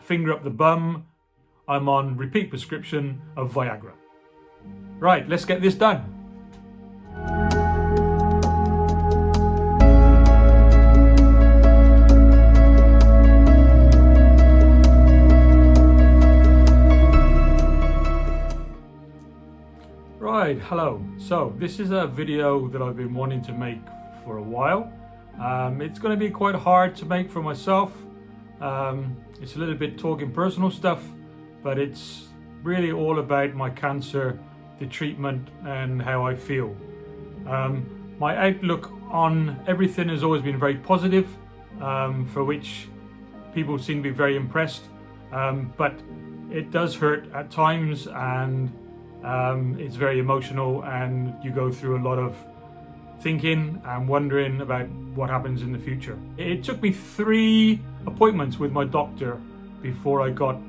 finger up the bum, I'm on repeat prescription of Viagra. Right, let's get this done. Right, hello. So this is a video that I've been wanting to make for a while. It's going to be quite hard to make for myself. It's a little bit talking personal stuff, but it's really all about my cancer, the treatment, and how I feel. My outlook on everything has always been very positive, for which people seem to be very impressed, but it does hurt at times, and it's very emotional, and you go through a lot of thinking and wondering about what happens in the future. It took me 3 appointments with my doctor before I got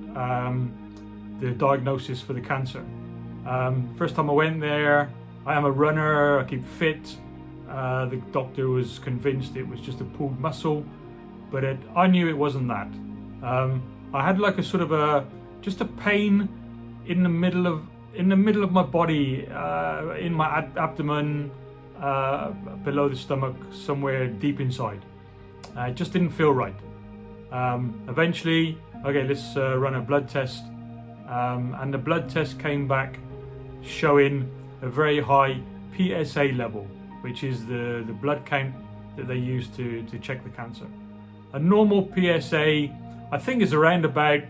the diagnosis for the cancer. First time I went there, I am a runner, I keep fit. The doctor was convinced it was just a pulled muscle, but I knew it wasn't that. I had like a sort of just a pain in the middle of my body, in my abdomen, below the stomach, somewhere deep inside. It just didn't feel right. Eventually, okay, let's run a blood test, and the blood test came back showing a very high PSA level, which is the blood count that they use to check the cancer. A normal PSA, I think, is around about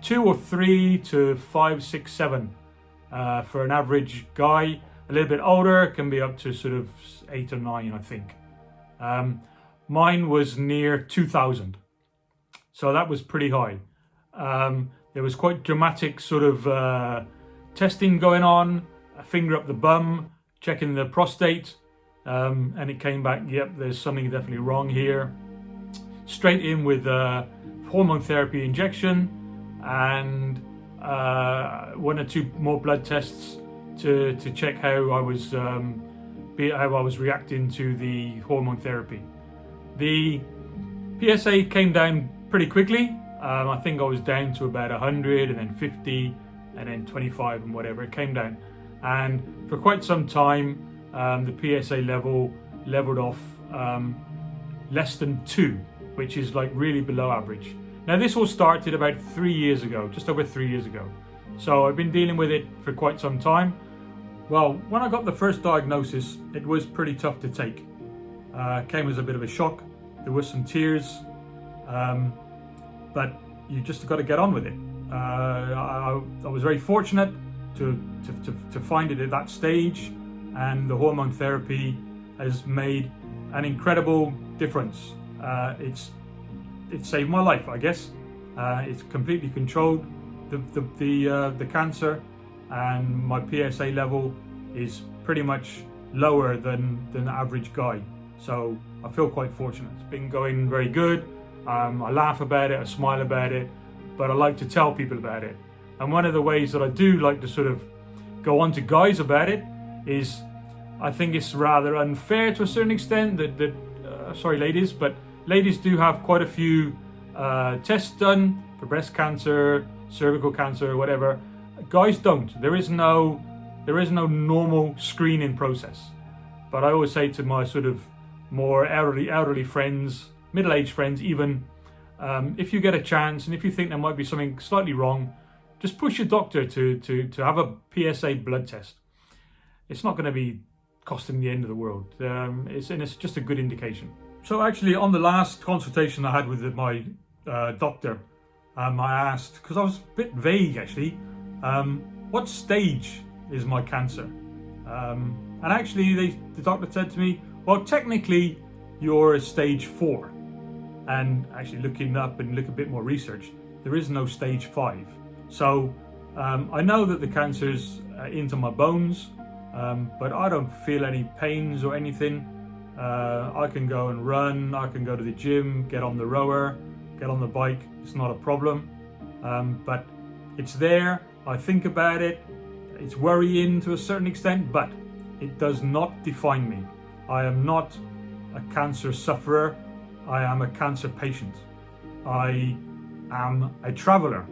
2 or 3 to 5, 6, 7 for an average guy. A little bit older can be up to sort of 8 or 9, I think. Mine was near 2,000, so that was pretty high. There was quite dramatic sort of testing going on, a finger up the bum, checking the prostate, and it came back, yep, there's something definitely wrong here. Straight in with hormone therapy injection, and 1 or 2 more blood tests to check how I was reacting to the hormone therapy. The PSA came down pretty quickly. I think I was down to about 100, and then 50, and then 25, and whatever. It came down, and for quite some time, the PSA leveled off less than 2, which is like really below average. Now this all started about 3 years ago, just over 3 years ago. So I've been dealing with it for quite some time. Well, when I got the first diagnosis, it was pretty tough to take. Came as a bit of a shock. There were some tears, but you just got to get on with it. I was very fortunate to find it at that stage, and the hormone therapy has made an incredible difference. It saved my life, I guess. It's completely controlled the cancer, and my PSA level is pretty much lower than the average guy. So I feel quite fortunate. It's been going very good. I laugh about it, I smile about it, but I like to tell people about it. And one of the ways that I do like to sort of go on to guys about it is, I think it's rather unfair to a certain extent that sorry ladies, but ladies do have quite a few tests done for breast cancer, cervical cancer, whatever. Guys don't. There is no normal screening process. But I always say to my sort of more elderly friends, middle-aged friends even, if you get a chance and if you think there might be something slightly wrong, just push your doctor to have a PSA blood test. It's not going to be costing the end of the world. It's just a good indication. So actually, on the last consultation I had with my doctor, I asked, because I was a bit vague actually, what stage is my cancer? And actually the doctor said to me, well, technically you're a stage 4. And actually looking up and look a bit more research, there is no stage 5. So I know that the cancer's into my bones, but I don't feel any pains or anything. I can go and run, I can go to the gym, get on the rower, get on the bike, it's not a problem. But it's there, I think about it, it's worrying to a certain extent, but it does not define me. I am not a cancer sufferer, I am a cancer patient. I am a traveler.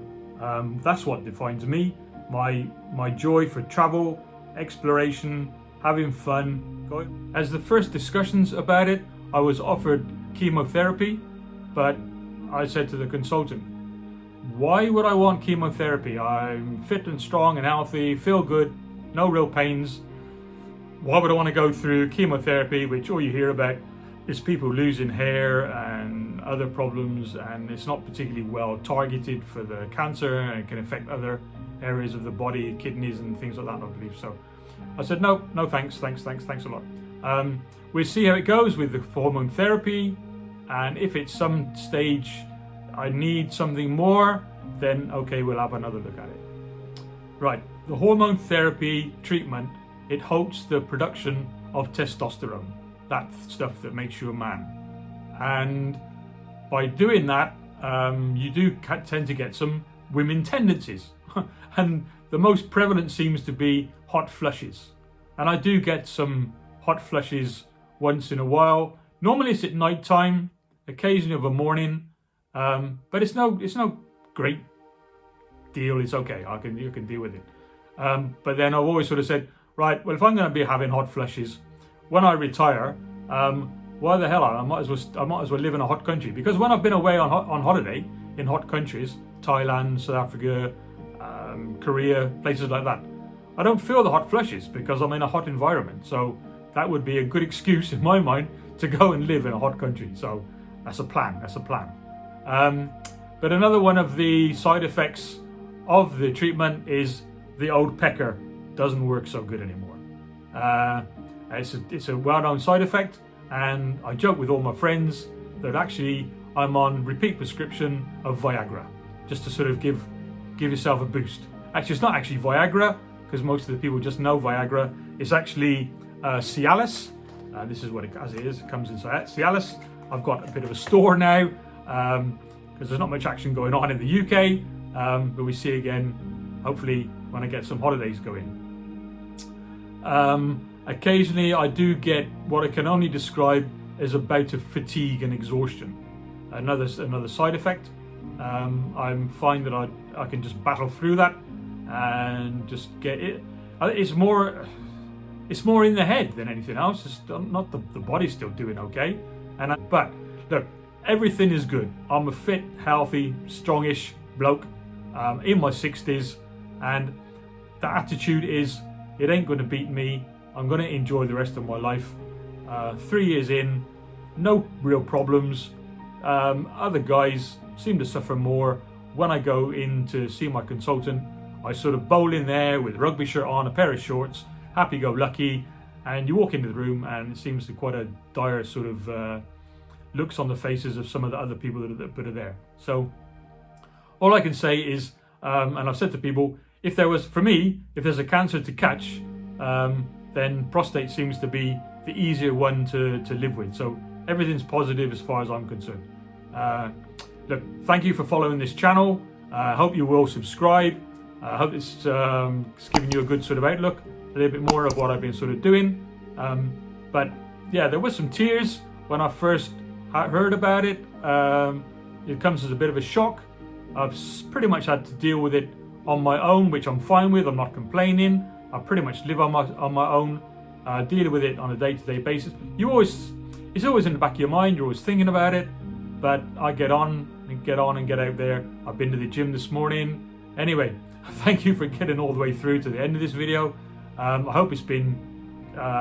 That's what defines me. My joy for travel, exploration, having fun. As the first discussions about it, I was offered chemotherapy, but I said to the consultant, why would I want chemotherapy? I'm fit and strong and healthy, feel good, no real pains. Why would I want to go through chemotherapy, which all you hear about is people losing hair and other problems, and it's not particularly well targeted for the cancer, and it can affect other areas of the body, kidneys and things like that, I believe. So I said, no thanks a lot. We'll see how it goes with the hormone therapy, and if at some stage I need something more, then okay, we'll have another look at it. Right, the hormone therapy treatment, it halts the production of testosterone, that stuff that makes you a man. And by doing that, you do tend to get some women tendencies. And the most prevalent seems to be hot flushes. And I do get some hot flushes once in a while. Normally it's at night time, occasionally of a morning, but it's no great deal. It's okay. You can deal with it. But then I've always sort of said, right, well, if I'm going to be having hot flushes when I retire, why the hell? I might as well live in a hot country, because when I've been away on holiday in hot countries, Thailand, South Africa, Korea, places like that, I don't feel the hot flushes because I'm in a hot environment. So that would be a good excuse in my mind to go and live in a hot country. So that's a plan. But another one of the side effects of the treatment is the old pecker doesn't work so good anymore. It's a well-known side effect, and I joke with all my friends that actually I'm on repeat prescription of Viagra, just to sort of give yourself a boost. Actually, it's not actually Viagra, because most of the people just know Viagra. It's actually Cialis. This is what it is. It comes inside Cialis. I've got a bit of a store now, because there's not much action going on in the UK, but we see again, hopefully, when I get some holidays going. Occasionally I do get what I can only describe as a bout of fatigue and exhaustion. Another side effect. I find that I can just battle through that and just get it. It's more in the head than anything else. It's not the body's still doing okay. But look, everything is good. I'm a fit, healthy, strongish bloke in my 60s, and the attitude is, it ain't going to beat me. I'm going to enjoy the rest of my life. 3 years in, no real problems. Other guys seem to suffer more. When I go in to see my consultant, I sort of bowl in there with a rugby shirt on, a pair of shorts, happy-go-lucky, and you walk into the room and it seems to quite a dire sort of looks on the faces of some of the other people that are there. So all I can say is, and I've said to people, if there's a cancer to catch, then prostate seems to be the easier one to live with. So everything's positive as far as I'm concerned. Look, thank you for following this channel. I hope you will subscribe. I hope it's giving you a good sort of outlook, a little bit more of what I've been sort of doing. But yeah, there was some tears when I first heard about it. It comes as a bit of a shock. I've pretty much had to deal with it on my own, which I'm fine with. I'm not complaining. I pretty much live on my own, dealing with it on a day-to-day basis. It's always in the back of your mind. You're always thinking about it. But I get on and get out there. I've been to the gym this morning. Anyway, thank you for getting all the way through to the end of this video. I hope it's been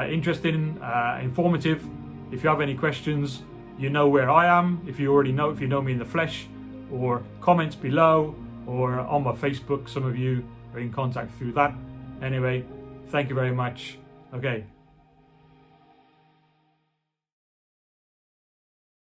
interesting, informative. If you have any questions, you know where I am. If you know me in the flesh, or comments below, or on my Facebook. Some of you are in contact through that. Anyway, thank you very much. Okay,